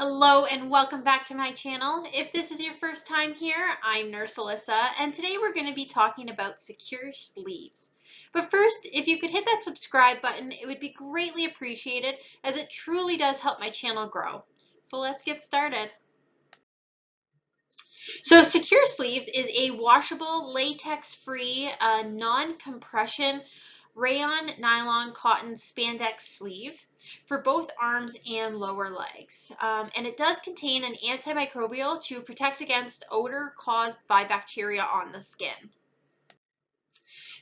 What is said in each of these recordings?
Hello and welcome back to my channel. If this is your first time here, I'm Nurse Alyssa, and today we're going to be talking about secure sleeves. But first, if you could hit that subscribe button, it would be greatly appreciated as it truly does help my channel grow. So let's get started. So SecureSleeves is a washable, latex-free, non-compression rayon, nylon, cotton, spandex sleeve for both arms and lower legs. And it does contain an antimicrobial to protect against odor caused by bacteria on the skin.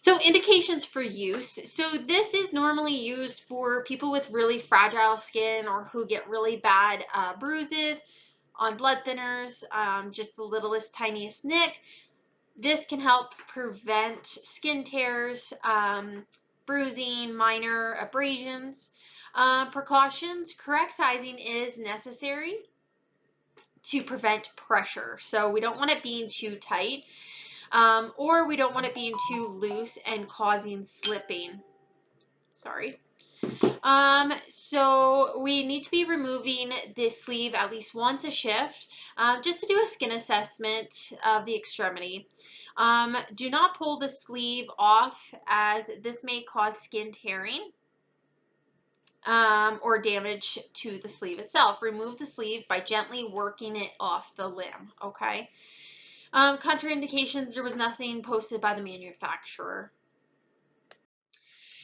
So indications for use. So this is normally used for people with really fragile skin or who get really bad bruises on blood thinners, just the littlest, tiniest nick. This can help prevent skin tears, bruising, minor abrasions. Precautions, correct sizing is necessary to prevent pressure. So we don't want it being too tight, or we don't want it being too loose and causing slipping. Sorry. So we need to be removing this sleeve at least once a shift, just to do a skin assessment of the extremity. Do not pull the sleeve off as this may cause skin tearing or damage to the sleeve itself. Remove the sleeve by gently working it off the limb, okay? Contraindications, there was nothing posted by the manufacturer.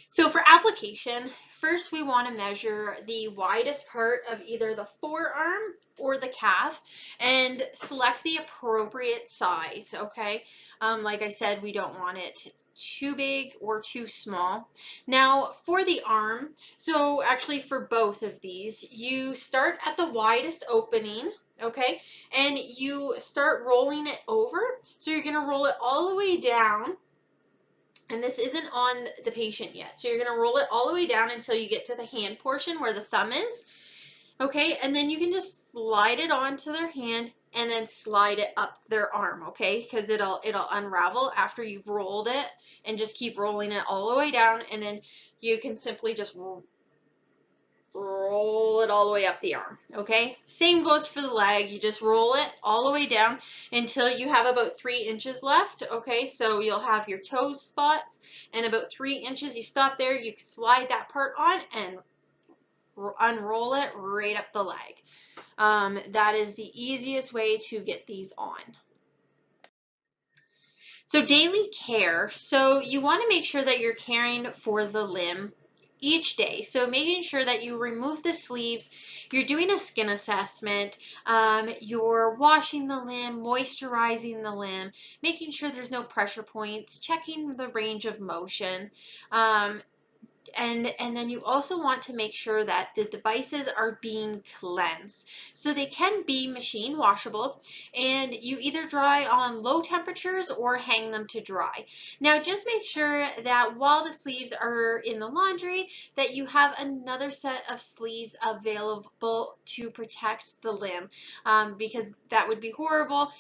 So for application, first we want to measure the widest part of either the forearm or the calf and select the appropriate size, okay? Like I said, we don't want it too big or too small. Now for the arm, so actually for both of these, you start at the widest opening, okay? And you start rolling it over. So you're going to roll it all the way down. And this isn't on the patient yet. So you're going to roll it all the way down until you get to the hand portion where the thumb is. Okay, and then you can just slide it onto their hand and then slide it up their arm, okay? Because it'll unravel after you've rolled it, and just keep rolling it all the way down, and then you can simply just roll it all the way up the arm, okay? Same goes for the leg. You just roll it all the way down until you have about 3 inches left, okay? So you'll have your toes spots and about 3 inches. You stop there, you slide that part on and unroll it right up the leg. That is the easiest way to get these on. So daily care. So you want to make sure that you're caring for the limb each day. So making sure that you remove the sleeves, you're doing a skin assessment, you're washing the limb, moisturizing the limb, making sure there's no pressure points, checking the range of motion. And then you also want to make sure that the devices are being cleansed. So they can be machine washable, and you either dry on low temperatures or hang them to dry. Now just make sure that while the sleeves are in the laundry, that you have another set of sleeves available to protect the limb, because that would be horrible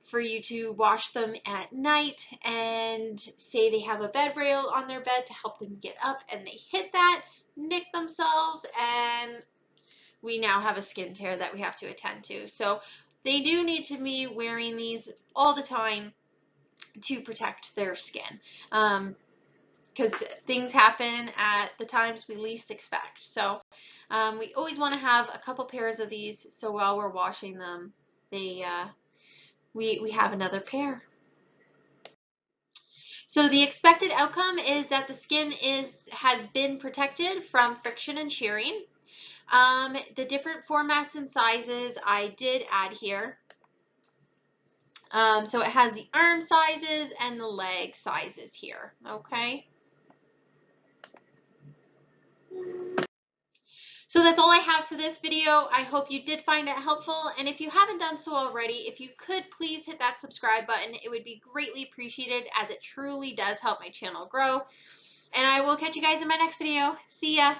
for you to wash them at night and say they have a bed rail on their bed to help them get up and they hit that, nick themselves, and we now have a skin tear that we have to attend to. So they do need to be wearing these all the time to protect their skin, because things happen at the times we least expect. So we always want to have a couple pairs of these, so while we're washing them, we have another pair. So the expected outcome is that the skin has been protected from friction and shearing. The different formats and sizes I did add here. So it has the arm sizes and the leg sizes here, okay? So that's all I have for this video. I hope you did find it helpful, and if you haven't done so already, if you could please hit that subscribe button, it would be greatly appreciated as it truly does help my channel grow. And I will catch you guys in my next video. See ya!